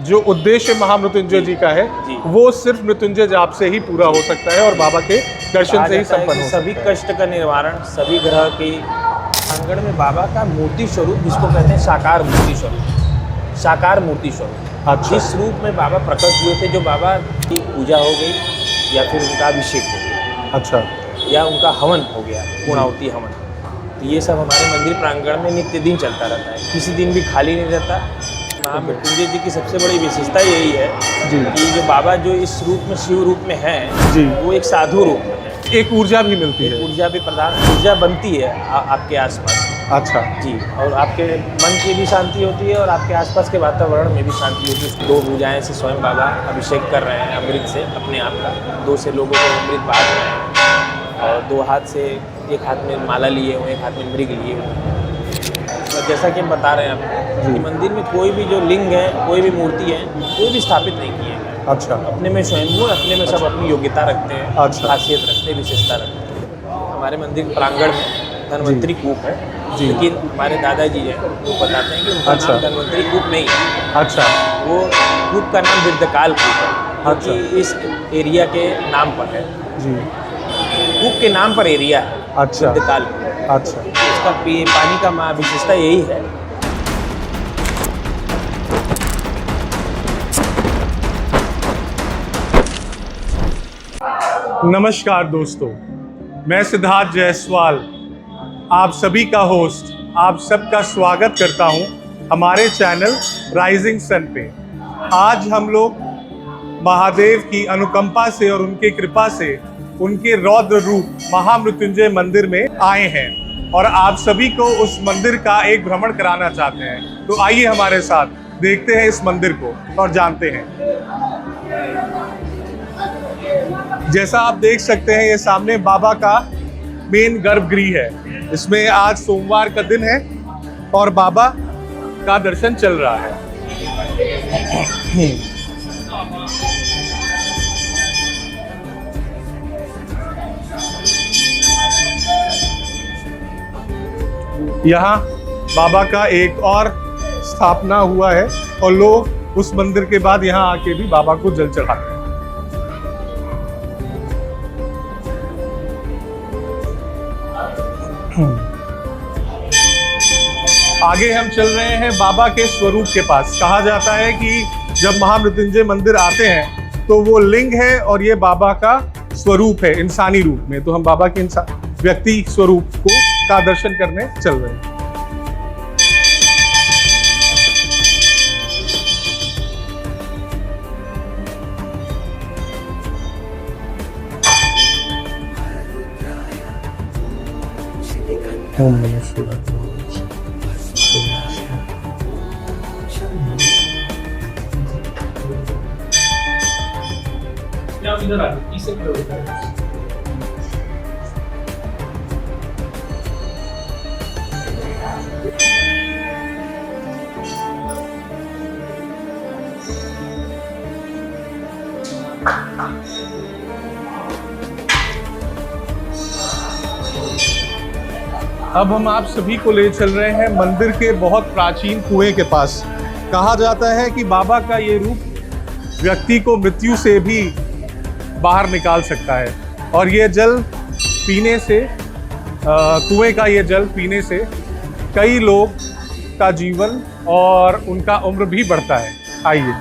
जो उद्देश्य महामृत्युंजय जी का है वो सिर्फ मृत्युंजय जाप से ही पूरा हो सकता है और बाबा के दर्शन से ही संपन्न हो सभी कष्ट का निवारण, सभी ग्रह के आंगन में बाबा का मूर्ति स्वरूप, जिसको कहते हैं साकार मूर्ति स्वरूप, साकार मूर्ति स्वरूप। अच्छा। जिस रूप में बाबा प्रकट हुए थे, जो बाबा की पूजा हो गई या फिर उनका अभिषेक हो गया, अच्छा, या उनका हवन हो गया, पूर्णाहुति हवन, तो ये सब हमारे मंदिर प्रांगण में नित्य दिन चलता रहता है, किसी दिन भी खाली नहीं रहता। महामृत्युंजय जी की सबसे बड़ी विशेषता यही है कि जो बाबा जो इस रूप में, शिव रूप में हैं, वो एक साधु रूप में है। एक ऊर्जा भी मिलती है, ऊर्जा भी प्रदान, ऊर्जा बनती है आपके आसपास। अच्छा जी, और आपके मन की भी शांति होती है और आपके आसपास के वातावरण में भी शांति होती है। 2 भुजाएं से स्वयं बाबा अभिषेक कर रहे हैं अमृत से अपने आप का, 2 से लोगों को अमृत बांट रहे हैं, और 2 हाथ से, एक हाथ में माला लिए हुए, एक हाथ में मृग लिए हुए। और जैसा कि हम बता रहे हैं आपको कि मंदिर में कोई भी जो लिंग है, कोई भी मूर्ति है, कोई भी स्थापित नहीं किए हैं। अच्छा, अपने में स्वयं, अपने में सब अपनी योग्यता रखते हैं, अच्छा, खासियत रखते हैं, विशेषता रखते हैं। हमारे मंदिर प्रांगण में धन्वंतरी कूप है, लेकिन हमारे दादाजी हैं वो बताते हैं कि उनका नाम धन्वंतरी कूप नहीं है। अच्छा, वो कूप का नाम वृद्धकाल कूप है, क्योंकि इस एरिया के नाम पर है जी, कूप के नाम पर एरिया है। अच्छा, वृद्धकाल। अच्छा, इसका पानी का विशेषता यही है। नमस्कार दोस्तों, मैं सिद्धार्थ जायसवाल आप सभी का होस्ट, आप सबका स्वागत करता हूं हमारे चैनल राइजिंग सन पे। आज हम लोग महादेव की अनुकंपा से और उनकी कृपा से उनके रौद्र रूप महामृत्युंजय मंदिर में आए हैं और आप सभी को उस मंदिर का एक भ्रमण कराना चाहते हैं। तो आइए हमारे साथ देखते हैं इस मंदिर को और जानते हैं। जैसा आप देख सकते हैं, ये सामने बाबा का मेन गर्भगृह है। इसमें आज सोमवार का दिन है और बाबा का दर्शन चल रहा है। यहाँ बाबा का एक और स्थापना हुआ है और लोग उस मंदिर के बाद यहाँ आके भी बाबा को जल चढ़ाते हैं। आगे हम चल रहे हैं बाबा के स्वरूप के पास। कहा जाता है कि जब महामृत्युंजय मंदिर आते हैं तो वो लिंग है और ये बाबा का स्वरूप है इंसानी रूप में। तो हम बाबा के व्यक्ति स्वरूप का दर्शन करने चल रहे हैं। ओम नमः शिवाय। अब हम आप सभी को ले चल रहे हैं मंदिर के बहुत प्राचीन कुएं के पास। कहा जाता है कि बाबा का ये रूप व्यक्ति को मृत्यु से भी बाहर निकाल सकता है और ये जल पीने से, कुएं का ये जल पीने से कई लोग का जीवन और उनका उम्र भी बढ़ता है। आइए।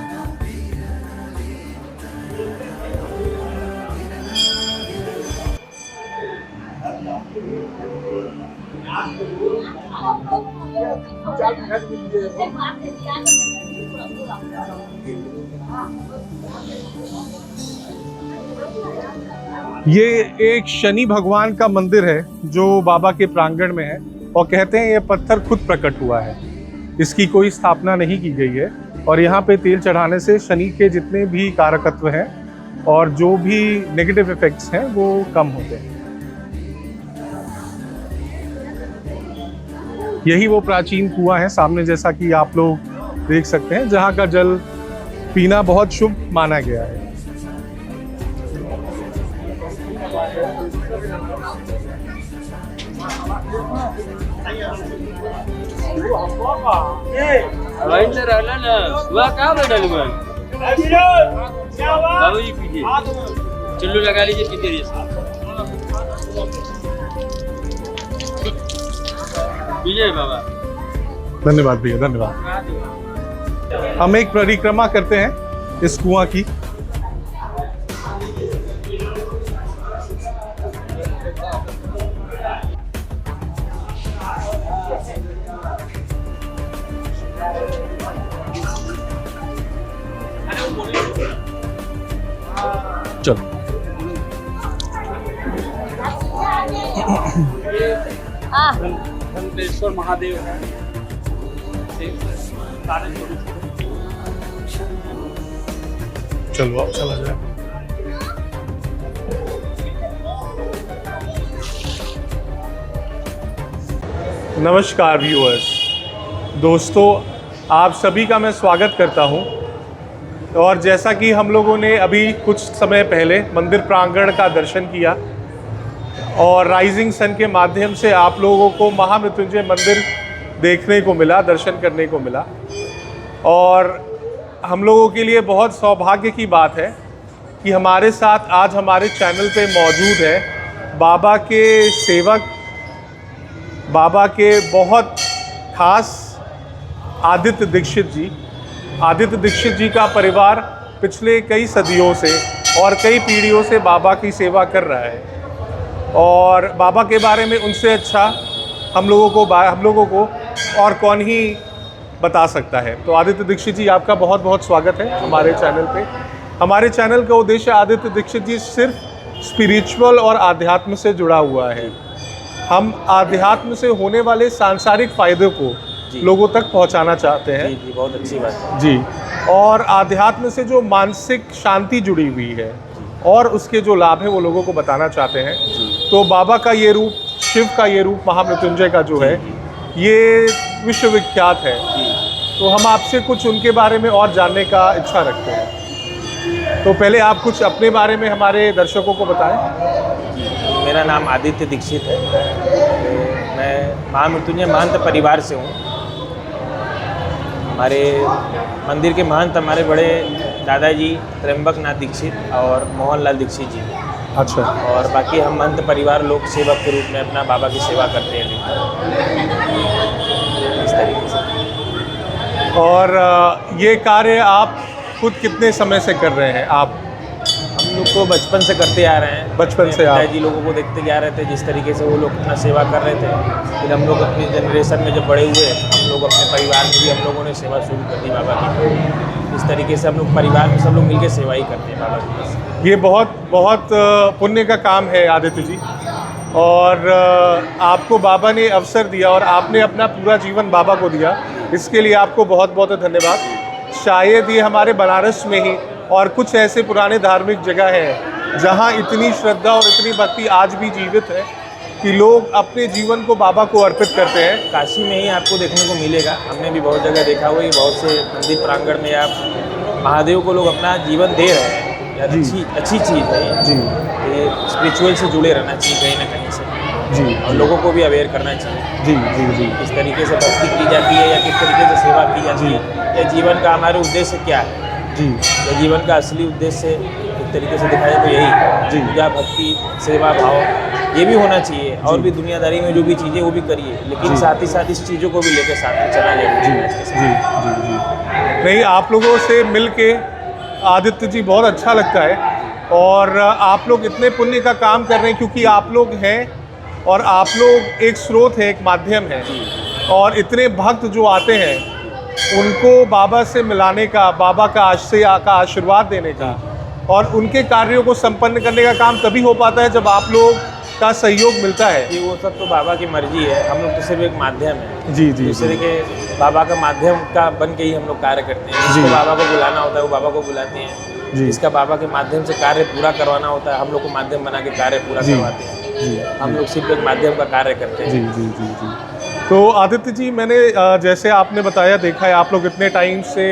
ये एक शनि भगवान का मंदिर है जो बाबा के प्रांगण में है और कहते हैं ये पत्थर खुद प्रकट हुआ है, इसकी कोई स्थापना नहीं की गई है। और यहाँ पे तेल चढ़ाने से शनि के जितने भी कारकत्व हैं और जो भी नेगेटिव इफेक्ट्स हैं वो कम होते हैं। यही वो प्राचीन कुआं है सामने, जैसा कि आप लोग देख सकते हैं, जहाँ का जल पीना बहुत शुभ माना गया है। बाबू जी पीजिए, चुल्लू लगा लीजिए, पीते रहिए। पीजिए बाबा। धन्यवाद भैया, धन्यवाद। हम एक परिक्रमा करते हैं इस कुआं की। चलो धनेश्वर महादेव है। चलो अब चला जाए। नमस्कार व्यूअर्स, दोस्तों, आप सभी का मैं स्वागत करता हूं। और जैसा कि हम लोगों ने अभी कुछ समय पहले मंदिर प्रांगण का दर्शन किया और राइजिंग सन के माध्यम से आप लोगों को महामृत्युंजय मंदिर देखने को मिला, दर्शन करने को मिला। और हम लोगों के लिए बहुत सौभाग्य की बात है कि हमारे साथ आज हमारे चैनल पे मौजूद है बाबा के सेवक, बाबा के बहुत खास आदित्य दीक्षित जी। आदित्य दीक्षित जी का परिवार पिछले कई सदियों से और कई पीढ़ियों से बाबा की सेवा कर रहा है और बाबा के बारे में उनसे अच्छा हम लोगों को और कौन ही बता सकता है। तो आदित्य दीक्षित जी, आपका बहुत बहुत स्वागत है हमारे चैनल पे। हमारे चैनल का उद्देश्य आदित्य दीक्षित जी सिर्फ स्पिरिचुअल और आध्यात्म से जुड़ा हुआ है। हम आध्यात्म से होने वाले सांसारिक फायदे को लोगों तक पहुंचाना चाहते हैं। जी, बहुत अच्छी बात है जी। और आध्यात्म से जो मानसिक शांति जुड़ी हुई है और उसके जो लाभ है वो लोगों को बताना चाहते हैं। तो बाबा का ये रूप, शिव का ये रूप, महामृत्युंजय का जो है, ये विश्वविख्यात है। तो हम आपसे कुछ उनके बारे में और जानने का इच्छा रखते हैं। तो पहले आप कुछ अपने बारे में हमारे दर्शकों को बताएं। मेरा नाम आदित्य दीक्षित है। मैं महामृत्युंजय महंत परिवार से हूँ। हमारे मंदिर के महंत हमारे बड़े दादाजी त्र्यंबक नाथ दीक्षित और मोहनलाल दीक्षित जी। अच्छा। और बाकी हम महंत परिवार लोग सेवक के रूप में अपना बाबा की सेवा करते हैं इस तरीके से। और ये कार्य आप खुद कितने समय से कर रहे हैं? आप हम लोग तो बचपन से करते आ रहे हैं। बचपन से आप पिताजी लोगों को देखते जा रहे थे जिस तरीके से वो लोग अपना सेवा कर रहे थे। फिर हम लोग अपनी जनरेशन में जब बड़े हुए, हम लोग अपने परिवार में भी हम लोगों ने सेवा शुरू कर दी बाबा की। इस तरीके से हम लोग परिवार में सब लोग मिलकर सेवा ही करते हैं बाबा के पास। ये बहुत बहुत पुण्य का काम है आदित्य जी। और आपको बाबा ने अवसर दिया और आपने अपना पूरा जीवन बाबा को दिया, इसके लिए आपको बहुत बहुत धन्यवाद। शायद ये हमारे बनारस में ही और कुछ ऐसे पुराने धार्मिक जगह हैं जहाँ इतनी श्रद्धा और इतनी भक्ति आज भी जीवित है कि लोग अपने जीवन को बाबा को अर्पित करते हैं। काशी में ही आपको देखने को मिलेगा। हमने भी बहुत जगह देखा हुआ है, बहुत से मंदिर प्रांगण में आप महादेव को लोग अपना जीवन दे रहे हैं। यार अच्छी चीज़ है ये। जी। ये स्पिरिचुअल से जुड़े रहना चाहिए कहीं ना कहीं से। जी। और लोगों को भी अवेयर करना चाहिए। जी जी जी। किस तरीके से भक्ति की जाती है या किस तरीके से सेवा की जाती है, या जीवन का हमारे उद्देश्य क्या है। जी। या जीवन का असली उद्देश्य एक तरीके से दिखाया तो यही जी। पूजा, भक्ति, सेवा भाव ये भी होना चाहिए। और भी दुनियादारी में जो भी चीज़ें वो भी करिए, लेकिन साथ ही साथ इस चीज़ों को भी लेकर साथ में चलना जी जरूरी है। जी जी जी। नहीं, आप लोगों से मिल के आदित्य जी बहुत अच्छा लगता है। और आप लोग इतने पुण्य का काम कर रहे हैं क्योंकि आप लोग हैं और आप लोग एक स्रोत है, एक माध्यम है। और इतने भक्त जो आते हैं उनको बाबा से मिलाने का, बाबा का आशीर्वाद देने का और उनके कार्यों को संपन्न करने का काम तभी हो पाता है जब आप लोग का सहयोग मिलता है। कि वो सब तो बाबा की मर्जी है, हम लोग तो सिर्फ एक माध्यम है। जी जी। दूसरे के बाबा का माध्यम का बन के ही हम लोग कार्य करते हैं। जिसको बाबा को बुलाना होता है वो बाबा को बुलाते हैं। जिसका बाबा के माध्यम से कार्य पूरा करवाना होता है हम लोग को माध्यम बना के कार्य पूरा करवाते हैं। हम लोग सिर्फ एक माध्यम का कार्य करते हैं। जी जी जी जी। तो आदित्य जी, मैंने जैसे आपने बताया, देखा है आप लोग इतने टाइम से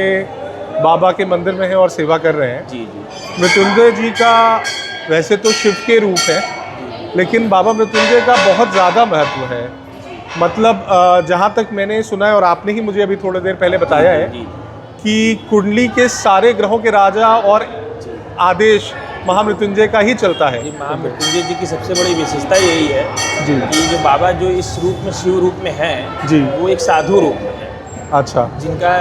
बाबा के मंदिर में हैं और सेवा कर रहे हैं। जी जी। मृत्युंजय जी का वैसे तो शिव के रूप है, लेकिन बाबा मृत्युंजय का बहुत ज़्यादा महत्व है। मतलब जहाँ तक मैंने सुना है और आपने ही मुझे अभी थोड़ी देर पहले बताया है जी कि कुंडली के सारे ग्रहों के राजा और आदेश महामृत्युंजय का ही चलता है। जी, महामृत्युंजय जी की सबसे बड़ी विशेषता यही है जी कि जो बाबा जो इस रूप में शिव रूप में हैं जी। वो एक साधु रूप में है, अच्छा जिनका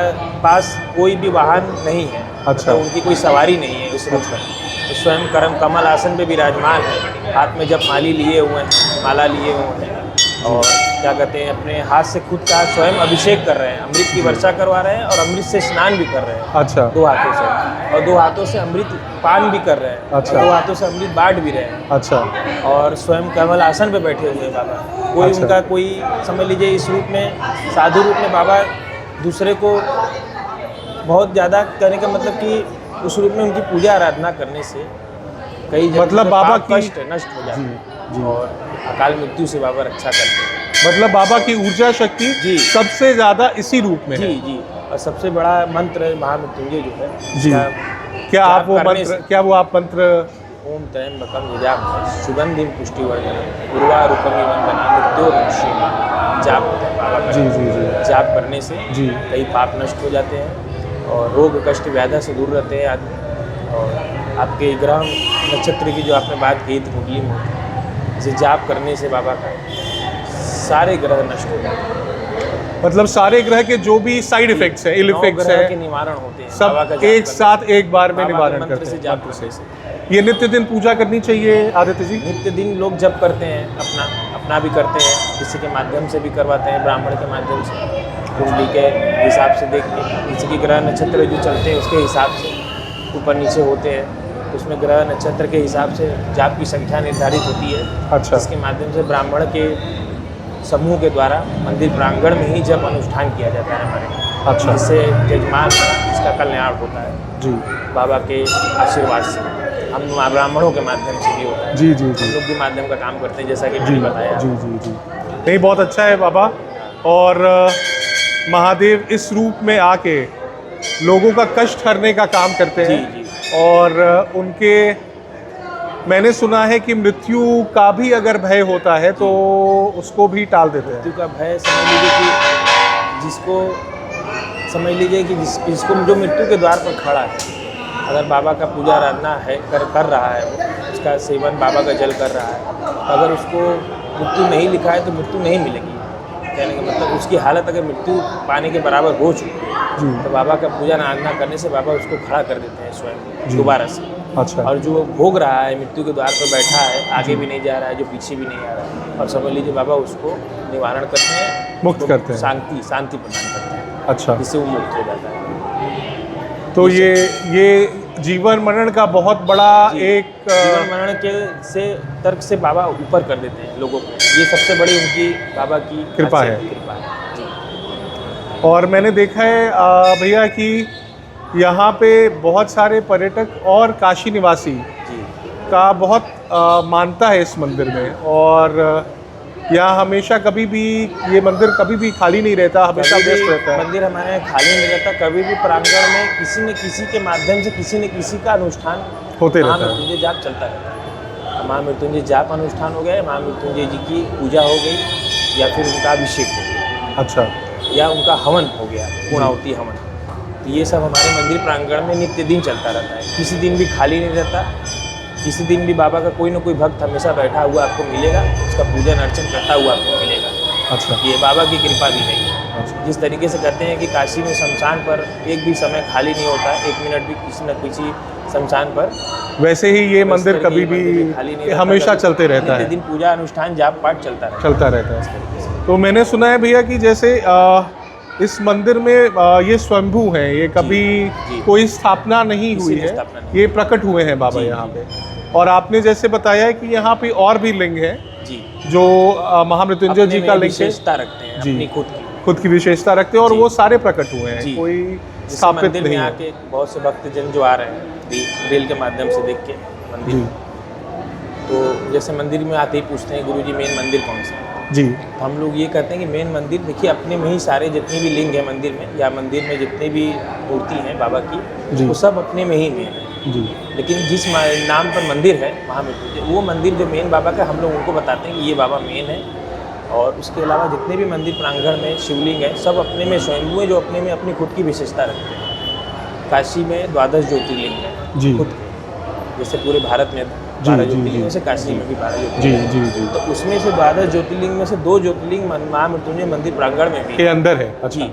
पास कोई भी वाहन नहीं है, अच्छा। मतलब उनकी कोई सवारी नहीं है इस रूप में। तो स्वयं करम कमल आसन पे विराजमान है, हाथ में जब माली लिए हुए हैं, माला लिए हुए हैं, और क्या कहते हैं अपने हाथ से खुद का स्वयं अभिषेक कर रहे हैं, अमृत की वर्षा करवा रहे हैं और अमृत से स्नान भी कर रहे हैं अच्छा 2 हाथों से, और 2 हाथों से अमृत पान भी कर रहे हैं, अच्छा। और 2 हाथों से अमृत बांट भी रहे हैं, अच्छा और स्वयं कमल आसन पे बैठे हुए हैं बाबा। कोई अच्छा। उनका कोई समझ लीजिए इस रूप में साधु रूप में बाबा दूसरे को बहुत ज़्यादा करने का मतलब कि उस रूप में उनकी पूजा आराधना करने से कई जगह मतलब पे बाबा पाप की- कष्ट नष्ट हो जाते हैं जी। और अकाल मृत्यु से बाबा रक्षा करते हैं। मतलब बाबा की ऊर्जा शक्ति जी। सबसे ज्यादा इसी रूप में जी है। जी, और सबसे बड़ा मंत्र महामृत्युंजय जो है जी। इसका क्या आप जाप वो करने मंत्र से- क्या वो आप मंत्र ओम त्र्यंबकम यजामहे सुगंधिम पुष्टिवर्धनम उर्वारुकमिव वंदना मृत्योर्मुक्षीयमामृतम्। जाप होता है बाबा का। जी जी जी जाप करने से जी। कई पाप नष्ट हो जाते हैं और रोग कष्ट व्याधा से दूर रहते हैं आदमी। और आपके ग्रह नक्षत्र की जो आपने बात की थी कुंडली में, इसे जाप करने से बाबा का सारे ग्रह नष्ट हो जाते हैं। मतलब सारे ग्रह के जो भी साइड इफेक्ट्स हैं, इल 9 इफेक्ट्स ग्रह के हैं, निवारण होते हैं बाबा का सब जाप एक करने साथ से। एक बार में बाबा के निवारण मंत्र करते से हैं। जाप करने से ये नित्य दिन पूजा करनी चाहिए आदित्य जी? नित्य दिन लोग जप करते हैं, अपना भी करते हैं, किसी के माध्यम से भी करवाते हैं, ब्राह्मण के माध्यम से कुंडली के हिसाब से देख के, किसी के ग्रह नक्षत्र जो चलते हैं उसके हिसाब से ऊपर नीचे होते हैं, तो उसमें ग्रह नक्षत्र के हिसाब से जाप की संख्या निर्धारित होती है। अच्छा इसके माध्यम से ब्राह्मण के समूह के द्वारा मंदिर प्रांगण में ही जप अनुष्ठान किया जाता है हमारे, अच्छा जिससे जजमान इसका कल्याण होता है जी बाबा के आशीर्वाद से। हम ब्राह्मणों के माध्यम से भी होता है, जी जी हम जी लोग भी माध्यम का काम करते हैं जैसा कि जी मैंने बताया। जी जी जी नहीं, बहुत अच्छा है बाबा। और महादेव इस रूप में आके लोगों का कष्ट हरने का काम करते जी हैं जी और उनके मैंने सुना है कि मृत्यु का भी अगर भय होता है तो उसको भी टाल देते हैं। मृत्यु का भय समझ लीजिए कि जिसको समझ लीजिए कि जिसको जो मृत्यु के द्वार पर खड़ा है, अगर बाबा का पूजा आराधना है कर रहा है, वो उसका सेवन बाबा का जल कर रहा है, तो अगर उसको मृत्यु नहीं लिखा है तो मृत्यु नहीं मिलेगी। कहने का मतलब उसकी हालत अगर मृत्यु पाने के बराबर हो चुकी है जी तो बाबा का पूजा आराधना करने से बाबा उसको खड़ा कर देते हैं जी। स्वयं दोबारा से। अच्छा और जो भोग रहा है, मृत्यु के द्वार पर बैठा है, आगे भी नहीं जा रहा है, जो पीछे भी नहीं आ रहा है, और समझ लीजिए बाबा उसको निवारण करते हैं, मुक्त उसको करते हैं। शांति प्रदान करते हैं, अच्छा, जिससे वो मुक्त हो जाता है। तो ये जीवन मरण का बहुत बड़ा जी, एक जीवन मरण के से तर्क से बाबा ऊपर कर देते हैं लोगों को। ये सबसे बड़ी उनकी बाबा की कृपा है। कृपा है जी। और मैंने देखा है भैया कि यहाँ पे बहुत सारे पर्यटक और काशी निवासी जी का बहुत मानता है इस मंदिर में, और यहाँ हमेशा कभी भी ये मंदिर कभी भी खाली नहीं रहता, हमेशा कभी भी व्यस्त रहता है। मंदिर हमारे यहाँ खाली नहीं रहता, कभी भी प्रांगण में किसी न किसी के माध्यम से किसी न किसी का अनुष्ठान होते रहता है। महामृत्युंजय जाप चलता रहता है। महामृत्युंजय जाप अनुष्ठान हो गया, महामृत्युंजय जी की पूजा हो गई, या फिर उनका अभिषेक हो गया, अच्छा या उनका हवन हो गया, पूर्णाहुति हवन। तो ये सब हमारे मंदिर प्रांगण में नित्य दिन चलता रहता है, किसी दिन भी खाली नहीं रहता। किसी दिन भी बाबा का कोई ना कोई भक्त हमेशा बैठा हुआ आपको मिलेगा, उसका पूजन अर्चन करता हुआ आपको मिलेगा। अच्छा ये बाबा की कृपा भी नहीं है। अच्छा जिस तरीके से कहते हैं कि काशी में शमशान पर एक भी समय खाली नहीं होता, 1 मिनट भी किसी न किसी शमशान पर, वैसे ही ये वैसे मंदिर तरीके कभी ये मंदिर भी भी खाली नहीं रहता, हमेशा कभी चलते रहता नित्य है, दिन पूजा अनुष्ठान जाप पाठ चलता रहता चलता रहता है इस है। तरीके से। तो मैंने सुना है भैया कि जैसे इस मंदिर में ये स्वयंभू हैं, ये कभी जी। कोई स्थापना नहीं किसी हुई ने है, स्थापना नहीं ये प्रकट हुए हैं बाबा जी, यहाँ पे। और आपने जैसे बताया है कि यहाँ पे और भी लिंग है जी, जो महामृत्युंजय अपने जी में का लिंग है, विशेषता रखते हैं जी। अपनी खुद की। विशेषता रखते हैं, और जी। वो सारे प्रकट हुए हैं, जी। कोई जैसे स्थापित मंदिर में नहीं है। आके बहुत से भक्तजन जो आ रहे हैं रेल के माध्यम से देख के मंदिर, जी तो जैसे मंदिर में आते ही पूछते हैं गुरुजी मेन मंदिर कौन सा है। जी तो हम लोग ये कहते हैं कि मेन मंदिर देखिए अपने में ही सारे जितने भी लिंग हैं मंदिर में, या मंदिर में जितनी भी मूर्ति हैं बाबा जी। की, वो सब अपने में ही मेन है। जी लेकिन जिस नाम पर मंदिर है महामृत्युंजय, वो मंदिर जो मेन बाबा का, हम लोग उनको बताते हैं कि ये बाबा मेन है, और उसके अलावा जितने भी मंदिर प्रांगण में शिवलिंग है सब अपने में स्वयंभू है, जो अपने में अपनी खुद की विशेषता रखते हैं। काशी में 12 ज्योतिर्लिंग है जी। खुद के। जैसे पूरे भारत में 12 जी, ज्योतिर्लिंग में से काशी में भी 12 ज्योतिर्लिंग जी जी जी तो उसमें से 12 ज्योतिर्लिंग में से 2 ज्योतिर्लिंग महामृत्युंजय मंदिर प्रांगण में भी के अंदर है। जी। अच्छा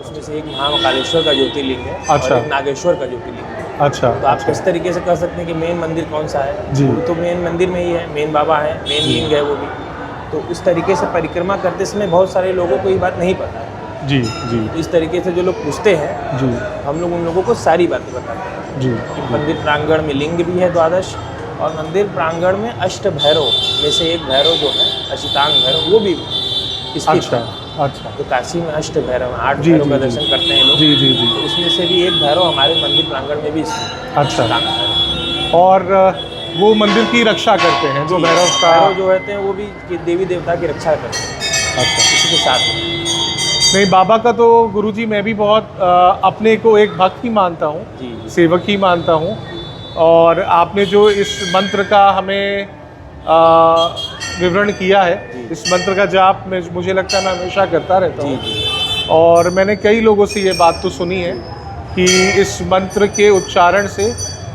उसमें से एक महाकालेश्वर का ज्योतिर्लिंग है अच्छा। और एक नागेश्वर का ज्योतिर्लिंग है। अच्छा तो आप इस तरीके से कह सकते हैं कि मेन मंदिर कौन सा है, जी। वो तो मेन मंदिर में ही है, मेन बाबा है, मेन लिंग है वो भी। तो इस तरीके से परिक्रमा करते समय बहुत सारे लोगों को ये बात नहीं पता है। जी जी तो इस तरीके से जो लोग पूछते हैं जी हम लोग उन लोगों को सारी बातें बताते हैं जी कि मंदिर प्रांगण में लिंग भी है 12 और मंदिर प्रांगण में अष्ट भैरव में से एक भैरव जो है अष्टांग भैरव वो भी स्थित अच्छा है। अच्छा तो काशी में अष्ट भैरव 8 जी, भैरव जी, का जी। दर्शन करते हैं लोग। जी जी जी तो उसमें से भी एक भैरव हमारे मंदिर प्रांगण में भी स्थित है। अच्छा। अष्टांग भैरव। और वो मंदिर की रक्षा करते हैं जो भैरव का। भैरव जो रहते हैं वो भी देवी देवता की रक्षा करते हैं अच्छा इसी के साथ में। नहीं, बाबा का तो गुरुजी मैं भी बहुत अपने को एक भक्त ही मानता हूँ, जी जी सेवक ही मानता हूँ। और आपने जो इस मंत्र का हमें विवरण किया है, जी। इस मंत्र का जाप में मुझे लगता है मैं हमेशा करता रहता जी हूँ। जी और मैंने कई लोगों से ये बात तो सुनी है कि इस मंत्र के उच्चारण से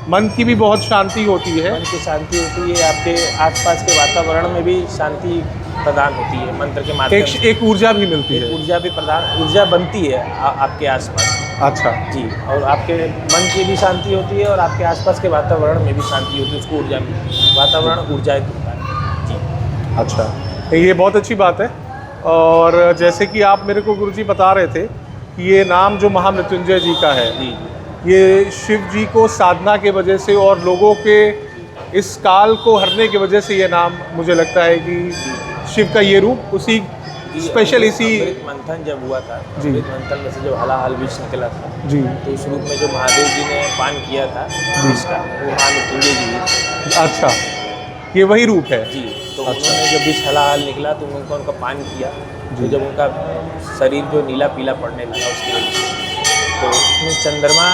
मन की भी बहुत शांति होती है। मन की शांति होती है, आपके आसपास के वातावरण में भी शांति प्रदान होती है मंत्र के माध्यम से। एक ऊर्जा भी मिलती है। ऊर्जा बनती है आपके आसपास। अच्छा जी। और आपके मन की भी शांति होती है और आपके आसपास के वातावरण में भी शांति होती है, उसको ऊर्जा मिलती है। वातावरण ऊर्जायुक्त होता है। जी। अच्छा, ये बहुत अच्छी बात है। और जैसे कि आप मेरे को गुरुजी बता रहे थे कि ये नाम जो महामृत्युंजय जी का है, जी ये शिव जी को साधना के वजह से और लोगों के इस काल को हरने की वजह से ये नाम, मुझे लगता है कि शिव का ये रूप उसी स्पेशल इसी। अमृत मंथन जब हुआ था, जी। अमृत मंथन में से जब हलाहल विष निकला था, जी तो उस रूप में जो महादेव जी ने पान किया था इसका, वो महामृत्युंजय जी थे। अच्छा, ये वही रूप है। जी। तो अच्छा। उन्होंने जब विष हलाहल निकला तो उनका पान किया, तो जब उनका शरीर जो नीला पीला पड़ने लगा उसकी वजह से, तो उसमें चंद्रमा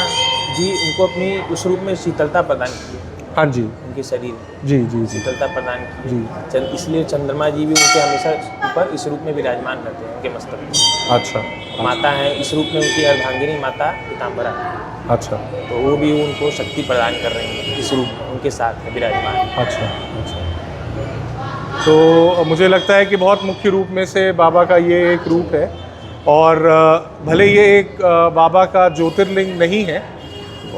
जी उनको अपनी उस रूप में शीतलता प्रदान की। हाँ जी उनके शरीर में जी जी जी शीतलता प्रदान की। जी। इसलिए चंद्रमा जी भी उनके हमेशा ऊपर इस रूप में विराजमान रहते हैं, उनके मस्तक में। अच्छा माता है इस रूप में उनकी अर्धांगिनी माता पीताम्बरा है, अच्छा तो वो भी उनको शक्ति प्रदान कर रही हैं इस रूप में, उनके साथ है विराजमान। अच्छा अच्छा। तो मुझे लगता है कि बहुत मुख्य रूप में से बाबा का ये एक रूप है। और भले ये एक बाबा का ज्योतिर्लिंग नहीं है,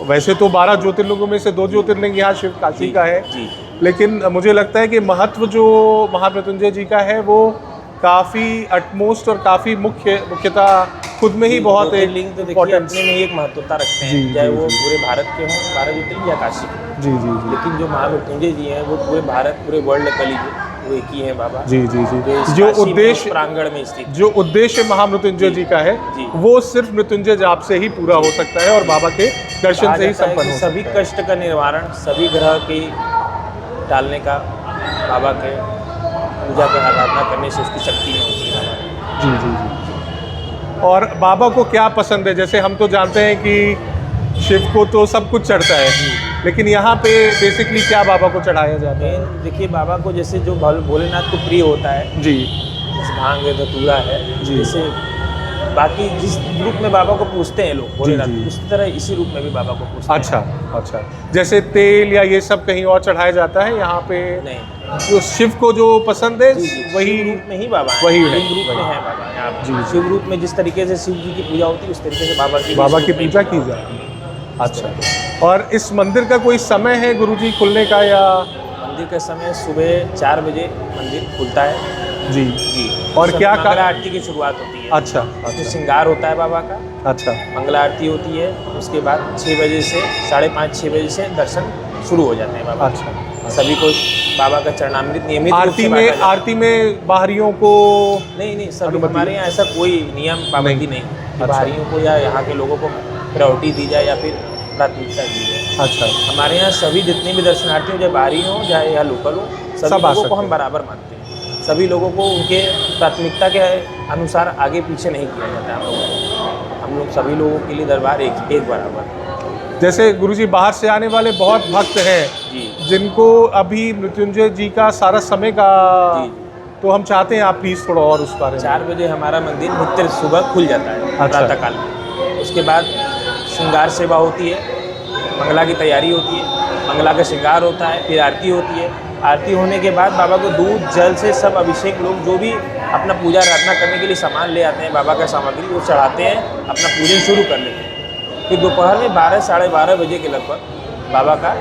वैसे तो 12 ज्योतिर्लिंगों में से 2 ज्योतिर्लिंग यहाँ शिव काशी का है, जी। लेकिन मुझे लगता है कि महत्व जो महामृत्युंजय जी का है वो काफ़ी अटमोस्ट और काफ़ी मुख्यता खुद में ही बहुत एक ज्योतिर्लिंग तो देखिए इम्पोर्टेंस। अपने में ही एक महत्वता रखते जी, हैं, चाहे जी, वो जी। पूरे भारत के हों 12 ज्योतिर्लिंग या काशी के। जी जी जी लेकिन जो महामृत्युंजय जी हैं वो पूरे भारत पूरे वर्ल्ड कलीजुग वो एक ही है बाबा, जी जी जी। इस जो काशी में, उद्देश्य इस प्रांगण में स्थित। जो उद्देश्य महामृत्युंजय जी का है जी। वो सिर्फ मृत्युंजय जाप से ही पूरा हो सकता है और बाबा के दर्शन कहा से ही जाता है संपन्न कि हो सभी सकता है। कष्ट का निवारण, सभी ग्रह की टालने का बाबा के पूजा के आराधना करने से उसकी शक्ति में होती है बाबा। जी जी जी। और बाबा को क्या पसंद है? जैसे हम तो जानते हैं कि शिव को तो सब कुछ चढ़ता है, लेकिन यहाँ पे बेसिकली क्या बाबा को चढ़ाया जाता है? मेन देखिए बाबा को जैसे जो भोलेनाथ को प्रिय होता है, जी जैसे भांग है, धतूरा है, जी। जैसे बाकी जिस रूप में बाबा को पूजते हैं लोग भोलेनाथ, जी। उसी तरह इसी रूप में भी बाबा को पूजते अच्छा अच्छा। जैसे तेल या ये सब कहीं और चढ़ाया जाता है, यहाँ पे हैं। नहीं, जो शिव को जो पसंद है जी, जी, वही शिव रूप में ही बाबा है, वही है, शिव रूप में वही। है बाबा यहाँ पे। जी, जी। शिव रूप में जिस तरीके से शिव जी की पूजा होती है उस तरीके से बाबा की बाबा इस की रूप में पूजा की जाती है। अच्छा। और इस मंदिर का कोई समय है गुरुजी खुलने का या? मंदिर का समय सुबह 4 बजे मंदिर खुलता है। जी जी। और उस क्या समय मंगला आरती की शुरुआत होती है। अच्छा उसमें अच्छा श्रृंगार होता है बाबा का, अच्छा मंगला आरती होती है, उसके बाद 6 बजे से 5:30-6 बजे से दर्शन शुरू हो जाते हैं बाबा। अच्छा। सभी को बाबा का चरणामृत नियमित रूप आरती से में बांटा जाता है। आरती में बाहरियों को नहीं सभी अनुमति? हमारे यहाँ ऐसा कोई नियम पाबंदी नहीं कि अच्छा। बाहरियों को या यहाँ के लोगों को प्रायोरिटी दी जाए या फिर प्राथमिकता दी जाए। अच्छा हमारे यहाँ सभी जितने भी दर्शनार्थी हो, चाहे बाहरी हो चाहे यहाँ लोकल हो, सब सभी आ लोगों को सकते हम हैं। बराबर मानते हैं। सभी लोगों को उनके प्राथमिकता के अनुसार आगे पीछे नहीं किया जाता है। हम लोग सभी लोगों के लिए दरबार एक बराबर है। जैसे गुरुजी बाहर से आने वाले बहुत भक्त हैं जी जिनको अभी मृत्युंजय जी का सारा समय का जी। तो हम चाहते हैं आप प्लीज़ थोड़ा और उस बारे में। 4 बजे हमारा मंदिर नित्य सुबह खुल जाता है, अच्छा। प्रातःकाल में। उसके बाद श्रृंगार सेवा होती है, मंगला की तैयारी होती है, मंगला का श्रृंगार होता है, फिर आरती होती है। आरती होने के बाद बाबा को दूध जल से सब अभिषेक, लोग जो भी अपना पूजा आराधना करने के लिए सामान ले आते हैं, बाबा का सामग्री वो चढ़ाते हैं, अपना पूजन शुरू कर लेते हैं। फिर दोपहर में 12 साढ़े 12 बजे के लगभग बाबा का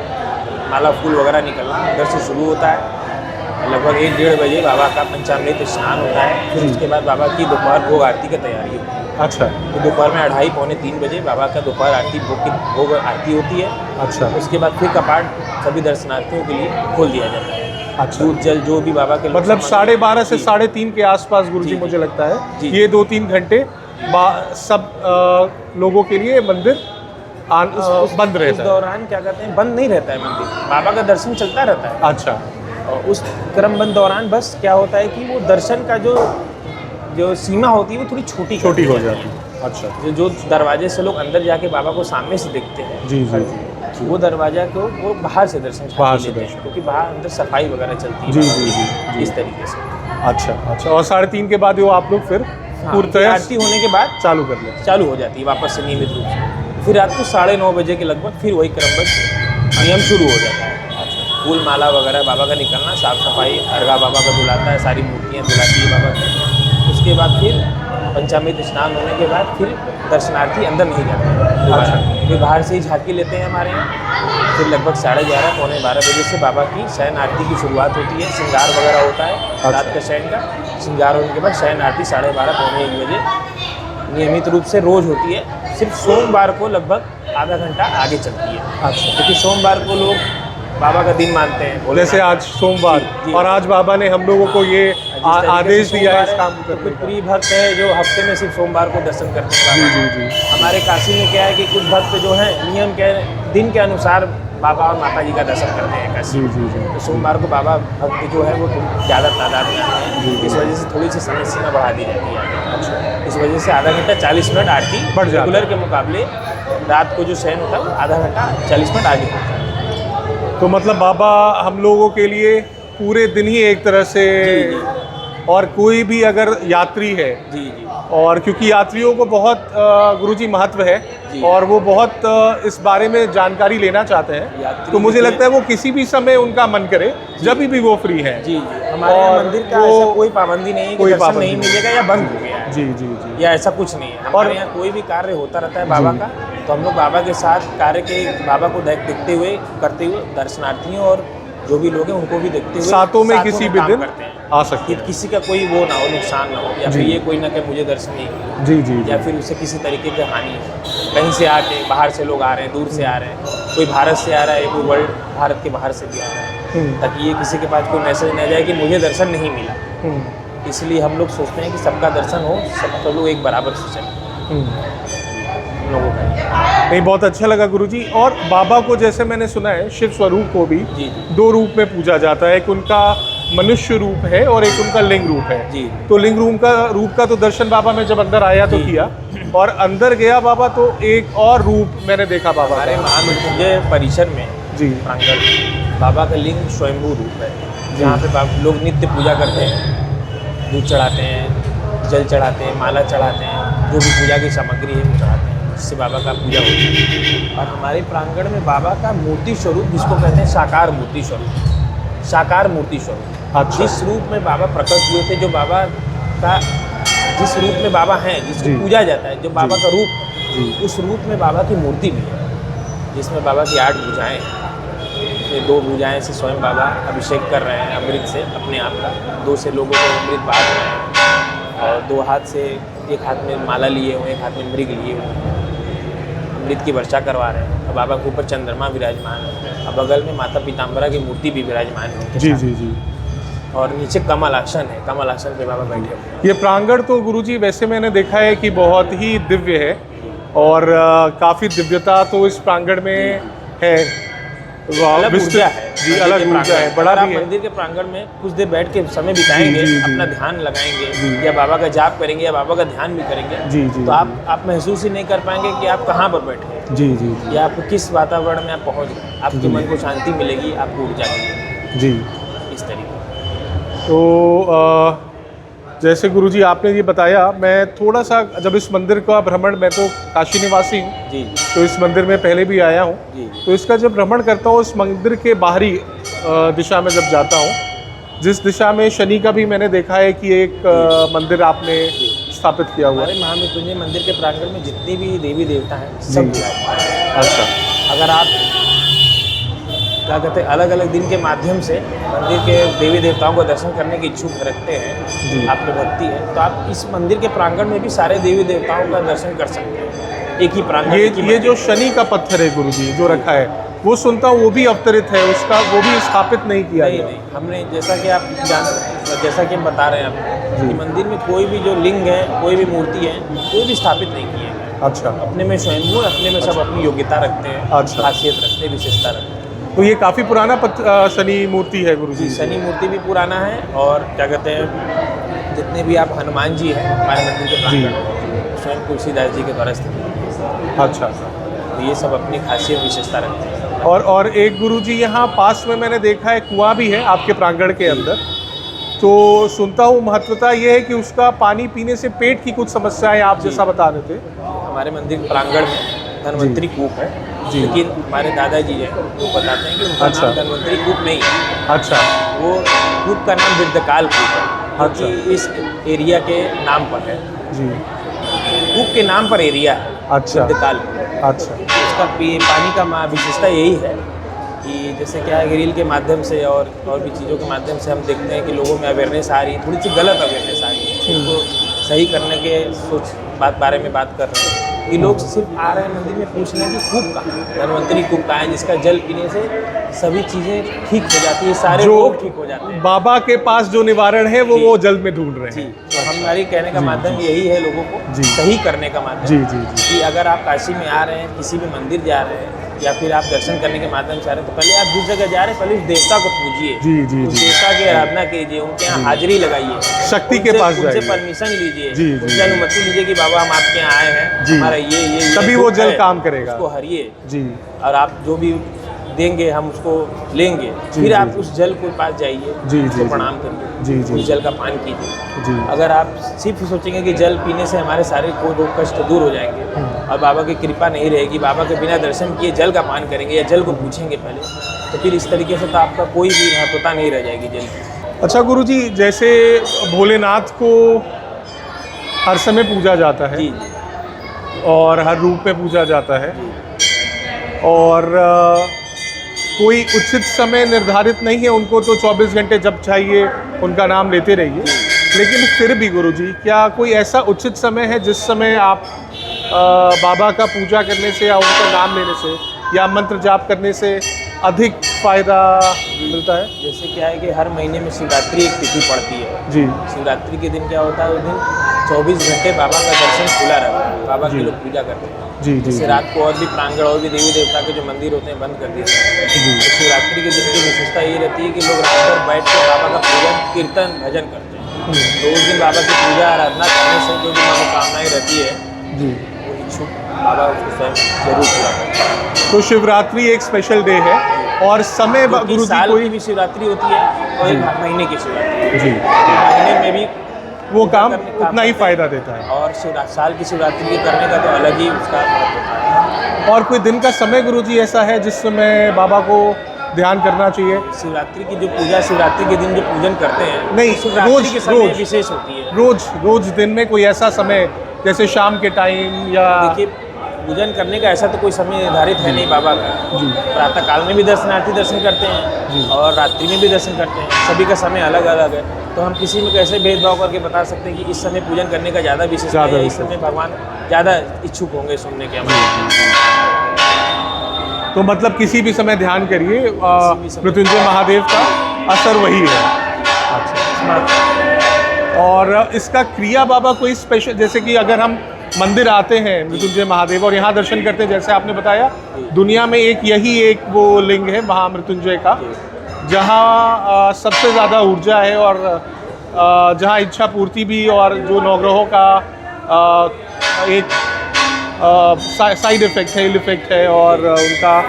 माला फूल वगैरह निकलना उधर से शुरू होता है। लगभग 1-1:30 बजे बाबा का पंचामृत स्नान होता है। फिर उसके बाद बाबा की दोपहर भोग आरती की तैयारी होती है। अच्छा। तो दोपहर में 2:30 पौने 3 बजे बाबा का दोपहर आरती भोग आरती होती है। अच्छा। उसके बाद फिर कपाट सभी दर्शनार्थियों के लिए खोल दिया जाता है। अच्छा। दूध जल जो भी बाबा के मतलब 12:30 से 3:30 के आसपास गुरुजी जी, मुझे लगता है जी। ये 2-3 घंटे सब लोगों के लिए मंदिर बंद उस रहता है। दौरान क्या कहते हैं, बंद नहीं रहता है मंदिर, बाबा का दर्शन चलता रहता है। अच्छा। और उस क्रमबद्ध दौरान बस क्या होता है कि वो दर्शन का जो सीमा होती है वो थोड़ी छोटी छोटी हो जाती जाती है। अच्छा। जो दरवाजे से लोग अंदर जाके बाबा को सामने से देखते हैं, जी जी जी। वो दरवाजा को वो बाहर से दर्शन बाहर करके से लेते हैं, दर्शन। क्योंकि बाहर अंदर सफाई वगैरह चलती है जी बाबा जी की, जी। इस तरीके से। अच्छा अच्छा। और 3:30 के बाद वो आप लोग फिर हाँ, पूर्णतः आरती होने के बाद चालू कर लेते चालू हो जाती है वापस से नियमित रूप से। फिर रात को 9:30 बजे के लगभग फिर वही क्रमबद्ध नियम शुरू हो जाता है। फूल माला वगैरह बाबा का निकलना, साफ सफाई, अर्घा बाबा का धुलाता है, सारी मूर्तियाँ धुलाती है बाबा की। उसके बाद फिर पंचामृत स्नान होने के बाद फिर दर्शनार्थी अंदर नहीं जाते हैं दोबारा। फिर बाहर से ही झांकी लेते हैं हमारे यहाँ। फिर लगभग 11:30 पौने 12 बजे से बाबा की शयन आरती की शुरुआत होती है। श्रृंगार वगैरह होता है रात का शयन का। श्रृंगार होने के बाद शयन आरती 12:30 पौने 1 बजे नियमित रूप से रोज होती है। सिर्फ सोमवार को लगभग आधा घंटा आगे चलती है। अच्छा। क्योंकि सोमवार को लोग बाबा का दिन मानते हैं। जैसे आज सोमवार जी। और आज बाबा ने हम लोगों को ये आदेश दिया है इस काम तो करने कुछ का। प्रिय भक्त है जो हफ्ते में सिर्फ सोमवार को दर्शन करते हैं जी बाबा। जी जी। हमारे काशी में क्या है कि कुछ भक्त जो हैं नियम के दिन के अनुसार बाबा और माता जी का दर्शन करते हैं काशी जी में। जी जी। तो सोमवार को बाबा भक्त जो है वो ज़्यादा तादाद में आते हैं। इस वजह से थोड़ी सी समय सीमा बढ़ा दी जाती है। अच्छा। इस वजह से आधा घंटा 40 मिनट आरती बढ़ जाता है। रेगुलर के मुकाबले रात को जो शयन होता है वो आधा घंटा 40 मिनट आगे होता है। तो मतलब बाबा हम लोगों के लिए पूरे दिन ही एक तरह से, और कोई भी अगर यात्री है, जी जी और क्योंकि यात्रियों को बहुत गुरुजी महत्व है जी। और वो बहुत इस बारे में जानकारी लेना चाहते हैं, यात्री तो मुझे देखिए- लगता है वो किसी भी समय उनका मन करे जब भी वो फ्री है। जी जी। हमारे यहाँ और मंदिर का वो- ऐसा कोई पाबंदी नहीं है कि कोई दर्शन पाबंदी नहीं नहीं। मिलेगा या बंद हो गया है, जी जी जी। या ऐसा कुछ नहीं है। और- हमारे यहाँ कोई भी कार्य होता रहता है बाबा जी। का, तो हम लोग बाबा के साथ कार्य के बाबा को देखते हुए करते हुए दर्शनार्थियों और जो भी लोग हैं उनको भी देखते हुए सातों में किसी भी काम दिन करते हैं आ सकते कि हैं। किसी का कोई वो ना हो, नुकसान ना हो, या जी। फिर ये कोई ना कि मुझे दर्शन नहीं मिले, जी जी या जी। फिर उससे किसी तरीके की हानि हो। कहीं से आके बाहर से लोग आ रहे हैं, दूर से आ रहे हैं, कोई भारत से आ रहा है, कोई वर्ल्ड भारत के बाहर से भी आ रहा है, ताकि ये किसी के पास कोई मैसेज न जाए कि मुझे दर्शन नहीं मिला। इसलिए हम लोग सोचते हैं कि सबका दर्शन हो, सब लोग एक बराबर से चले हम लोगों का। नहीं, बहुत अच्छा लगा गुरुजी। और बाबा को जैसे मैंने सुना है शिव स्वरूप को भी जी 2 रूप में पूजा जाता है, एक उनका मनुष्य रूप है और एक उनका लिंग रूप है। जी। तो लिंग रूप का तो दर्शन बाबा में जब अंदर आया तो जी। किया, और अंदर गया बाबा तो एक और रूप मैंने देखा बाबा हमारे का। महामृत्युंजय परिसर में जी प्रांगण बाबा का लिंग स्वयंभू रूप है, जहाँ पे लोग नित्य पूजा करते हैं, दूध चढ़ाते हैं, जल चढ़ाते हैं, माला चढ़ाते हैं, जो भी पूजा की सामग्री है वो चढ़ाते हैं, जिससे बाबा का पूजा होती है। और हमारे प्रांगण में बाबा का मूर्ति स्वरूप, जिसको कहते हैं साकार मूर्ति स्वरूप, साकार मूर्ति स्वरूप, अच्छा। जिस रूप में बाबा प्रकट हुए थे, जो बाबा का जिस रूप में बाबा हैं, जी। जिसको पूजा जाता है, जो बाबा का रूप, जी। उस रूप में बाबा की मूर्ति भी है, जिसमें बाबा की 8 भुजाएँ, ये 2 भुजाएँ से स्वयं बाबा अभिषेक कर रहे हैं अमृत से अपने आप का, 2 से लोगों को अमृत बांट रहे हैं, और 2 हाथ से, एक हाथ में माला लिए हुए, एक हाथ में मृग लिए हुए, अमृत की वर्षा करवा रहे हैं। और बाबा के ऊपर चंद्रमा विराजमान है, और बगल में माता पीताम्बरा की मूर्ति भी विराजमान है उनके जी साथ। जी जी। और नीचे कमल आसन है, कमल आसन पे बाबा बैठे हुए हैं। ये प्रांगण तो गुरुजी वैसे मैंने देखा है कि बहुत ही दिव्य है, और काफ़ी दिव्यता तो इस प्रांगण में है। अलग विस्तृत- ऊर्जा है जी, मंदिर अलग के ऊर्जा प्रांगण है, में। बड़ा अगर आप भी है। मंदिर के प्रांगण में कुछ देर बैठ के समय बिताएंगे, जी, जी, अपना जी। ध्यान लगाएंगे, जी। या बाबा का जाप करेंगे, या बाबा का ध्यान भी करेंगे, जी, जी, तो आप महसूस ही नहीं कर पाएंगे कि आप कहाँ पर बैठे हैं, जी जी जी या आप किस वातावरण में आप पहुँच गए। आपके मन को शांति मिलेगी, आपको ऊर्जा मिलेगी, जी। इस तरीके। तो जैसे गुरुजी आपने ये बताया, मैं थोड़ा सा जब इस मंदिर का भ्रमण, मैं तो काशी निवासी हूँ जी तो इस मंदिर में पहले भी आया हूँ, जी तो इसका जब भ्रमण करता हूँ इस मंदिर के बाहरी दिशा में जब जाता हूँ, जिस दिशा में शनि का भी मैंने देखा है कि एक मंदिर आपने स्थापित किया हुआ हमारे है। महामृत्युंजय मंदिर के प्रांगण में जितनी भी देवी देवता हैं सब जी। विराजमान हैं। अच्छा, अगर आप क्या कहते हैं अलग अलग दिन के माध्यम से मंदिर के देवी देवताओं को दर्शन करने की इच्छुक रखते जी। हैं, आप में भक्ति है, तो आप इस मंदिर के प्रांगण में भी सारे देवी देवताओं का दर्शन कर सकते हैं। एक ही प्रांगण, एक ही ये जो मंदिर। शनि का पत्थर है गुरुजी जो रखा है, वो सुनता हूँ वो भी अवतरित है, उसका वो भी स्थापित नहीं किया नहीं गया। नहीं, हमने जैसा कि आप जैसा कि हम बता रहे हैं आपको जी। कि मंदिर में कोई भी जो लिंग है, कोई भी मूर्ति है, कोई भी स्थापित नहीं किए हैं। अच्छा, अपने में स्वयंभू है, अपने में सब अपनी योग्यता रखते हैं, अच्छा। खासियत रखते हैं, विशेषता रखते हैं। तो ये काफ़ी पुराना शनि मूर्ति है गुरुजी। जी, शनि मूर्ति भी पुराना है, और क्या कहते हैं जितने भी आप हनुमान जी हैं हमारे मंदिर के प्रांगण में, स्वयं तुलसीदास जी के द्वारा स्थापित। अच्छा, तो ये सब अपनी खासियत विशेषता रखते हैं। और एक गुरुजी यहाँ पास में मैंने देखा है कुआं भी है आपके प्रांगण के अंदर, तो सुनता हूँ महत्वता ये है कि उसका पानी पीने से पेट की कुछ समस्याएं आप जैसा बता रहे थे। हमारे मंदिर के प्रांगण में धन्वंतरी कूप है, जी। लेकिन हमारे दादाजी हैं वो बताते हैं कि उनका अच्छा। नाम धन्वंतरी कूप नहीं है, अच्छा, वो कूप का नाम विद्यकाल कूप है, अच्छा। क्योंकि इस एरिया के नाम पर है, जी, कूप के नाम पर एरिया है अच्छा, विद्यकाल कूप। अच्छा, उसका पानी का विशेषता यही है कि जैसे क्या है, रील के माध्यम से और भी चीज़ों के माध्यम से हम देखते हैं कि लोगों में अवेयरनेस आ रही है, थोड़ी सी गलत अवेयरनेस आ रही है, इसको सही करने के बारे में बात कर रहे हैं कि लोग सिर्फ आ रहे हैं मंदिर में पूछने की कूप कहाँ है, धन्वंतरी कूप कहाँ है, जिसका जल पीने से सभी चीज़ें ठीक हो जाती है, सारे जो रोग ठीक हो जाते हैं। बाबा के पास जो निवारण है जी। वो जल में ढूंढ रहे जी, हैं। तो हमारी कहने का जी, माध्यम यही है लोगों को जी। सही करने का माध्यम, जी, जी, जी। कि अगर आप काशी में आ रहे हैं, किसी भी मंदिर जा रहे हैं, या फिर आप दर्शन करने के माध्यम से आ रहे हैं, तो पहले आप जिस जगह जा रहे हैं पहले उस देवता को पूजिए, जी, जी, उस जी। देवता की आराधना कीजिए, उनके यहाँ हाजिरी लगाइए, शक्ति के उनसे- पास उनसे जाइए। परमिशन लीजिए, जी, जी, उनसे जी। अनुमति लीजिए कि बाबा हम आपके यहाँ आए हैं, जी। हमारा ये तभी वो दुख जल है, काम करेगा। उसको हरिए, जी, और आप जो भी देंगे हम उसको लेंगे, जी, फिर जी, आप जी। उस जल के पास जाइए, जी, जी, उसको जी। प्रणाम करिए, जी, जी, उस जी। जल का पान कीजिए। जी। अगर आप सिर्फ सोचेंगे कि जल पीने से हमारे सारे कोई दुख कष्ट दूर हो जाएंगे और बाबा की कृपा नहीं रहेगी, बाबा के बिना दर्शन किए जल का पान करेंगे या जल को पूछेंगे पहले, तो फिर इस तरीके से तो आपका कोई भी महत्वता नहीं रह जाएगी जल की। अच्छा गुरुजी, जैसे भोलेनाथ को हर समय पूजा जाता है जी जी और हर रूप में पूजा जाता है, और कोई उचित समय निर्धारित नहीं है, उनको तो 24 घंटे जब चाहिए उनका नाम लेते रहिए, लेकिन फिर भी गुरुजी क्या कोई ऐसा उचित समय है जिस समय आप बाबा का पूजा करने से या उनका नाम लेने से या मंत्र जाप करने से अधिक फायदा मिलता है? जैसे क्या है कि हर महीने में शिवरात्रि एक तिथि पड़ती है। जी, शिवरात्रि के दिन क्या होता है, उस दिन 24 घंटे बाबा का दर्शन खुला रहता है, बाबा जी। के लोग पूजा करते हैं। जी, जी, जैसे जी। रात को और भी प्रांगण और भी देवी देवता के जो मंदिर होते हैं बंद कर दिए जाते हैं। जी। तो शिवरात्रि के दिन की विशेषता ये रहती है कि लोग रात भर बैठ कर बाबा का पूजन कीर्तन भजन करते हैं। तो उस दिन बाबा की पूजा आराधना करने से जो भी मनोकामनाएं रहती है जी। वो इच्छुक बाबा उसको स्वयं जरूर पूरा करते हैं। तो शिवरात्रि एक स्पेशल डे है और समय क्योंकि गुरुजी साल कोई की भी शिवरात्रि होती है और एक महीने की शिवरात्रि, जी महीने में भी वो काम करने का उतना ही करते हैं। फायदा देता है। और साल की शिवरात्रि के करने का तो अलग ही उसका महत्व होता है। और कोई दिन का समय गुरुजी ऐसा है जिस समय बाबा को ध्यान करना चाहिए? शिवरात्रि की जो पूजा, शिवरात्रि के दिन जो पूजन करते हैं, नहीं, शिवरात्रि रोज- के समय रोज। विशेष होती है। रोज दिन में कोई ऐसा समय जैसे शाम के टाइम या देखिए, पूजन करने का ऐसा तो कोई समय निर्धारित है नहीं बाबा का। जी। प्रातः काल में भी दर्शनार्थी दर्शन करते जी। हैं और रात्रि में भी दर्शन करते हैं, सभी का समय अलग अलग है। तो हम किसी में कैसे भेदभाव करके बता सकते हैं कि इस समय पूजन करने का ज़्यादा विशेष ज़्यादा है या इस विशेष। समय भगवान ज़्यादा इच्छुक होंगे सुनने के हमारे। तो मतलब किसी भी समय ध्यान करिए, भी समय। मृत्युंजय महादेव का असर वही है। और इसका क्रिया बाबा कोई स्पेशल, जैसे कि अगर हम मंदिर आते हैं मृत्युंजय महादेव और यहाँ दर्शन करते हैं, जैसे आपने बताया दुनिया में यही एक वो लिंग है महामृत्युंजय का, जहाँ सबसे ज़्यादा ऊर्जा है और जहाँ इच्छा पूर्ति भी और जो नवग्रहों का एक साइड इफेक्ट है, इल इफेक्ट है और उनका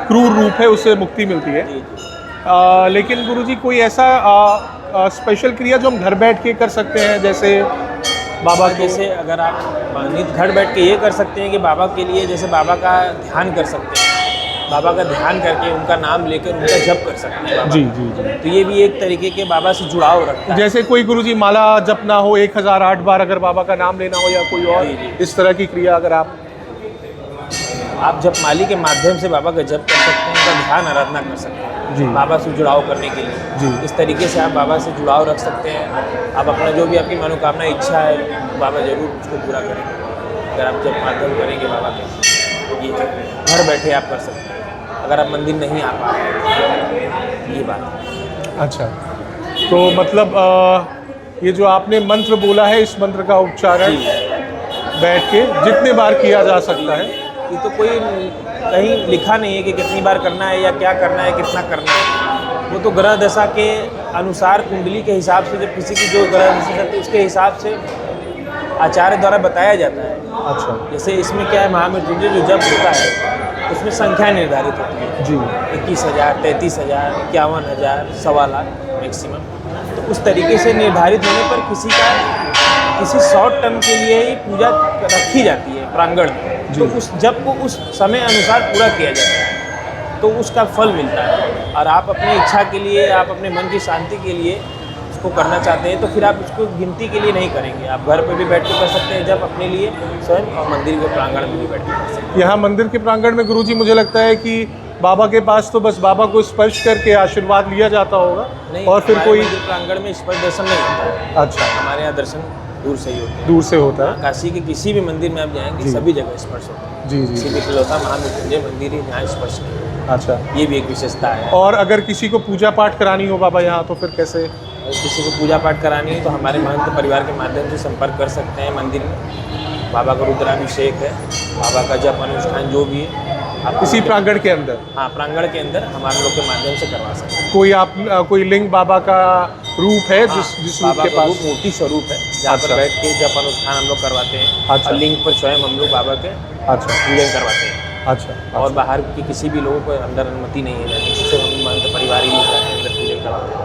क्रूर रूप है, उससे मुक्ति मिलती है। जी जी। लेकिन गुरुजी कोई ऐसा स्पेशल क्रिया जो हम घर बैठ के कर सकते हैं, जैसे बाबा को? जैसे अगर आप नित घर बैठ के ये कर सकते हैं कि बाबा के लिए, जैसे बाबा का ध्यान कर सकते हैं, बाबा का ध्यान करके उनका नाम लेकर उनका जप कर सकते हैं बाबा। जी जी जी। तो ये भी एक तरीके के बाबा से जुड़ाव रखता है। जैसे कोई गुरुजी माला जपना हो 1008 बार, अगर बाबा का नाम लेना हो, या कोई और जी, जी। इस तरह की क्रिया अगर आप जपमाली के माध्यम से बाबा का जप कर सकते हैं, उनका ध्यान आराधना कर सकते हैं जी। बाबा से जुड़ाव करने के लिए। जी। इस तरीके से आप बाबा से जुड़ाव रख सकते हैं। आप अपना जो भी आपकी मनोकामना इच्छा है, बाबा जरूर उसको पूरा करेंगे अगर आप जप माध्यम करेंगे बाबा के। ये घर बैठे आप कर सकते हैं अगर आप मंदिर नहीं आ पा रहे हैं, ये बात है। अच्छा, तो मतलब ये जो आपने मंत्र बोला है, इस मंत्र का उच्चारण बैठ के जितने बार किया जा सकता है? ये तो कोई कहीं लिखा नहीं है कि कितनी बार करना है या क्या करना है, कितना करना है। वो तो ग्रह दशा के अनुसार, कुंडली के हिसाब से, जब किसी की जो ग्रह दशा चलती है उसके हिसाब से आचार्य द्वारा बताया जाता है। अच्छा। जैसे इसमें क्या है, महामृत्युंजय जो जप होता है उसमें संख्या निर्धारित होती है जी। 21,000, 33,000, 51,000, 1.25 लाख मैक्सिमम। तो उस तरीके से निर्धारित होने पर किसी शॉर्ट टर्म के लिए ही पूजा रखी जाती है प्रांगण में। तो उस जप को उस समय अनुसार पूरा किया जाता है, तो उसका फल मिलता है। और आप अपनी इच्छा के लिए, आप अपने मन की शांति के लिए उसको करना चाहते हैं, तो फिर आप उसको गिनती के लिए नहीं करेंगे। आप घर पे भी बैठ के कर सकते हैं जब अपने लिए स्वयं, और मंदिर के प्रांगण में भी बैठ के कर सकते हैं। यहाँ मंदिर के प्रांगण में गुरुजी मुझे लगता है कि बाबा के पास तो बस बाबा को स्पर्श करके आशीर्वाद लिया जाता होगा, नहीं, और फिर कोई मंदिर प्रांगण में स्पर्श दर्शन नहीं होता है। अच्छा, हमारे यहाँ दर्शन दूर से ही होते हैं। दूर से होता है। काशी के किसी भी मंदिर में आप जाएंगे, जी। सभी जगह स्पर्श होता है। जी जी। किसी भी इकलौता महामृत्युंजय मंदिर है जहाँ स्पर्श नहीं होता। अच्छा, ये भी एक विशेषता है। और अगर किसी को पूजा पाठ करानी हो बाबा यहाँ, तो फिर कैसे? अगर किसी को पूजा पाठ करानी है तो हमारे महंत परिवार के माध्यम से संपर्क कर सकते हैं मंदिर में। बाबा का रुद्राभिषेक है, बाबा का जप अनुष्ठान जो भी है आप इसी प्रांगण के अंदर? हाँ, प्रांगण के अंदर हमारे लोग के माध्यम से करवा सकते हैं। कोई लिंग बाबा का रूप है जिस रूप बाबा के का पास? रूप मूर्ति स्वरूप है, जहाँ अच्छा। पर बैठ के जप अनुष्ठान हम लोग करवाते हैं। अच्छा। और लिंग पर स्वयं हम लोग बाबा के अच्छा पूजन करवाते हैं। अच्छा। और बाहर की किसी भी लोगों को अंदर अनुमति नहीं है जाने की, सिर्फ हम महंत परिवार ही लोग अंदर पूजन करवाते हैं।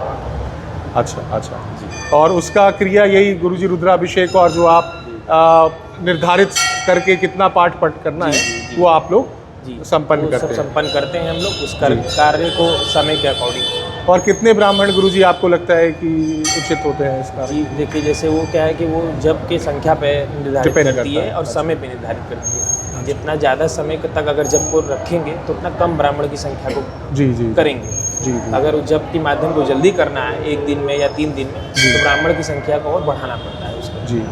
अच्छा अच्छा। और उसका क्रिया यही गुरुजी रुद्राभिषेक, और जो आप निर्धारित करके कितना पाठ पठ करना है वो आप लोग संपन्न वो करते सब हैं? संपन्न करते हैं हम लोग उस जी। कार्य को समय के अकॉर्डिंग। और कितने ब्राह्मण गुरुजी आपको लगता है कि उचित होते हैं इस कार्य? जी देखिए, जैसे वो क्या है कि वो जप के संख्या पे निर्धारित Depend करती करता है है। और समय पे निर्धारित करती है। जितना ज़्यादा समय तक अगर जप को रखेंगे तो उतना कम ब्राह्मण की संख्या को जी जी करेंगे। जी जी। अगर उस जप के माध्यम को जल्दी करना है 1 दिन में या 3 दिन में, जी। तो ब्राह्मण की संख्या को और बढ़ाना पड़ता है उसको, जी।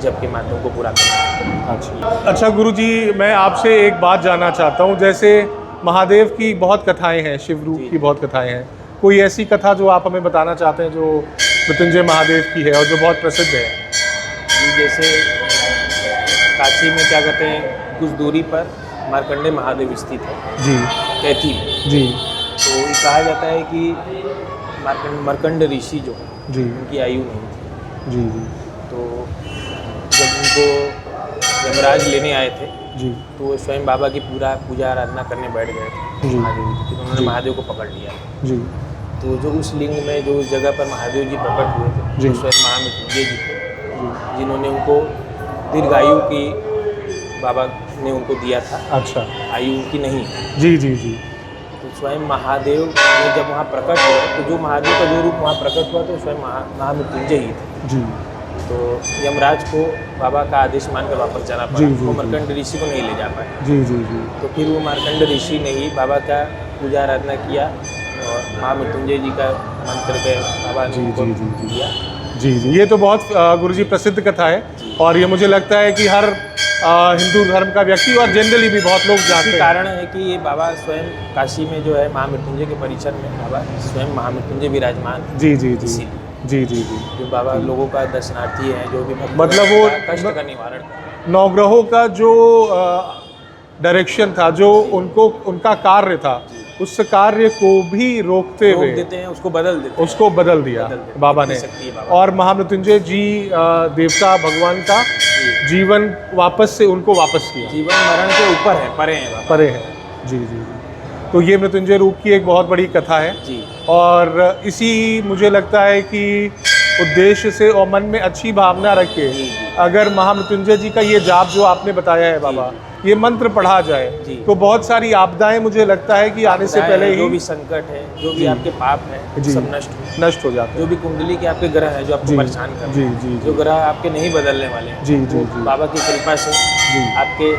जप के माध्यम को पूरा करना। अच्छा गुरुजी, मैं आपसे एक बात जानना चाहता हूँ। जैसे महादेव की बहुत कथाएं हैं, शिव रूप जी। की बहुत कथाएं हैं, कोई ऐसी कथा जो आप हमें बताना चाहते हैं जो मृत्युंजय महादेव की है और जो बहुत प्रसिद्ध है? जी, जैसे काशी में क्या कहते हैं, कुछ दूरी पर मार्कंडेय महादेव स्थित है जी कैथी में। जी तो ये कहा जाता है कि मार्कंड ऋषि जो है जी उनकी आयु नहीं थी। जी जी तो जब उनको यमराज लेने आए थे जी तो वो स्वयं बाबा की पूरा पूजा आराधना करने बैठ गए थे जी। महादेव जी। फिर उन्होंने जी। महादेव को पकड़ लिया। जी तो जो उस लिंग में, जो उस जगह पर महादेव जी प्रकट हुए थे, जी। वो स्वयं महामृत्युंजय जी थे, जी। जिन्होंने उनको दीर्घायु की बाबा ने उनको दिया था। अच्छा। आयु उनकी नहीं है। जी जी जी तो स्वयं महादेव ने जब वहाँ प्रकट हुआ, तो जो महादेव का जो रूप वहाँ प्रकट हुआ तो स्वयं महामृत्युंजय ही थे। जी तो यमराज को बाबा का आदेश मानकर वापस जाना पड़ा। जी, जी, वो जी। मार्कंड ऋषि को नहीं ले जा पाए। जी जी जी तो फिर वो मार्कंड ऋषि ने ही बाबा का पूजा आराधना किया और महामृत्युंजय जी का मंत्र के बाबा ने जी, उनको जी, जी, जी। दिया। जी जी। ये तो बहुत गुरुजी प्रसिद्ध कथा है, और ये मुझे लगता है कि हर हिंदू धर्म का व्यक्ति और जनरली भी बहुत लोग जानते इसी हैं। कारण है कि ये बाबा स्वयं काशी में जो है महामृत्युंजय के परिसर में बाबा स्वयं महामृत्युंजय विराजमान है। जी जी जी इसीलिए जी जी जी। जो बाबा लोगों का दर्शनार्थी है, जो भी भक्त मतलब वो कष्ट का निवारण कर। नवग्रहों का जो डायरेक्शन था, जो उनका कार्य था, उस कार्य को भी रोकते रोक हुए देते हैं, उसको बदल देते हैं। उसको बदल दिया बदल देते। बाबा ने। इतनी शक्ति है बाबा। और महामृत्युंजय जी देवता भगवान का जीवन वापस से उनको वापस किया। जीवन मरण के ऊपर है, परे है बाबा। परे है। जी जी जी। तो ये मृत्युंजय रूप की एक बहुत बड़ी कथा है जी और इसी मुझे लगता है कि उद्देश्य से और मन में अच्छी भावना रख के अगर महामृत्युंजय जी का ये जाप जो आपने बताया है बाबा, ये मंत्र पढ़ा जाए जी। तो बहुत सारी आपदाएं मुझे लगता है कि आने से पहले जो ही भी संकट है, जो भी आपके पाप है, जी। सब नष्ट हो जाते हैं। जो भी कुंडली के आपके ग्रह है जो आपको जी परेशान कर जी रहे हैं, जी जो ग्रह आपके नहीं बदलने वाले हैं, जी जी जी बाबा की कृपा से जी आपके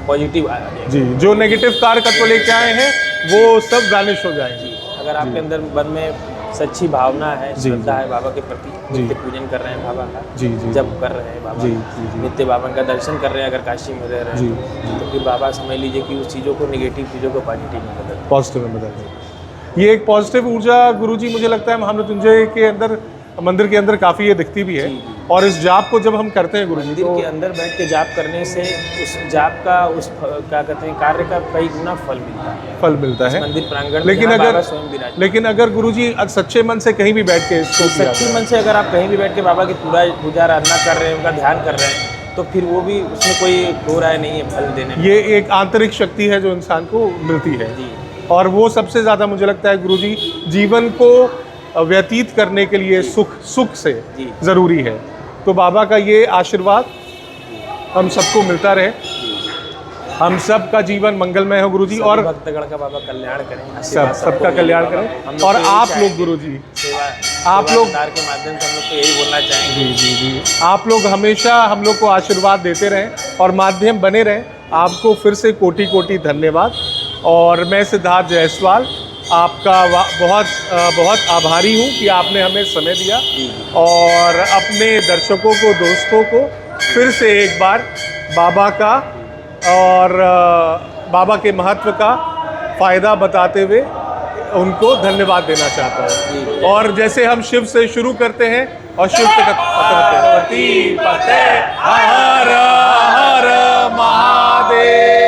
पॉजिटिव आ जाएंगे। जी जो नेगेटिव कार्य तत्व लेके आए हैं वो सब वैनिश हो जाएंगे। अगर आपके अंदर मन में सच्ची भावना है, जी, श्रद्धा जी। है बाबा के प्रति, जी। नित्य पूजन कर रहे हैं बाबा का, जी जी जप कर रहे हैं बाबा जी का, जी जी नित्य बाबा का दर्शन कर रहे हैं, अगर काशी में रह रहे जी, हैं तो फिर बाबा समझ लीजिए कि उस चीज़ों को नेगेटिव चीज़ों को पॉजिटिव में बदल दें। पॉजिटिव में बदल दें। ये एक पॉजिटिव ऊर्जा गुरुजी मुझे लगता है महामृत्युंजय के अंदर मंदिर के अंदर काफ़ी ये दिखती भी है जी, जी। और इस जाप को जब हम करते हैं गुरुजी मंदिर तो के अंदर बैठ के जाप करने से उस जाप का क्या कहते हैं कार्य का कई गुना फल मिलता है फल मिलता है। मंदिर प्रांगण में लेकिन जहाँ अगर बाबा स्वयं विराज लेकिन अगर गुरुजी सच्चे मन से कहीं भी बैठ के इसको किया सच्ची जाए, मन से अगर आप कहीं भी बैठ के बाबा की पूजा आराधना कर रहे हैं, उनका ध्यान कर रहे हैं, तो फिर वो भी उसमें कोई दो राय नहीं है फल देने में। ये एक आंतरिक शक्ति है जो इंसान को मिलती है जी और वो सबसे ज़्यादा मुझे लगता है गुरुजी जीवन को व्यतीत करने के लिए सुख से जी। ज़रूरी है। तो बाबा का ये आशीर्वाद हम सबको मिलता रहे, हम सब का जीवन मंगलमय हो गुरुजी और भक्तगण का बाबा कल्याण करें, सबका कल्याण करें। और आप लोग गुरुजी आप लोग के माध्यम से हम लोग को यही बोलना चाहेंगे जी जी जी आप लोग हमेशा हम लोग को आशीर्वाद देते रहें और माध्यम बने रहें। आपको फिर से कोटि कोटि धन्यवाद। और मैं सिद्धार्थ जायसवाल आपका बहुत आभारी हूँ कि आपने हमें समय दिया और अपने दर्शकों को दोस्तों को फिर से एक बार बाबा का और बाबा के महत्व का फ़ायदा बताते हुए उनको धन्यवाद देना चाहता हूँ। और जैसे हम शिव से शुरू करते हैं और शिव पे करते हैं, हर हर महादेव।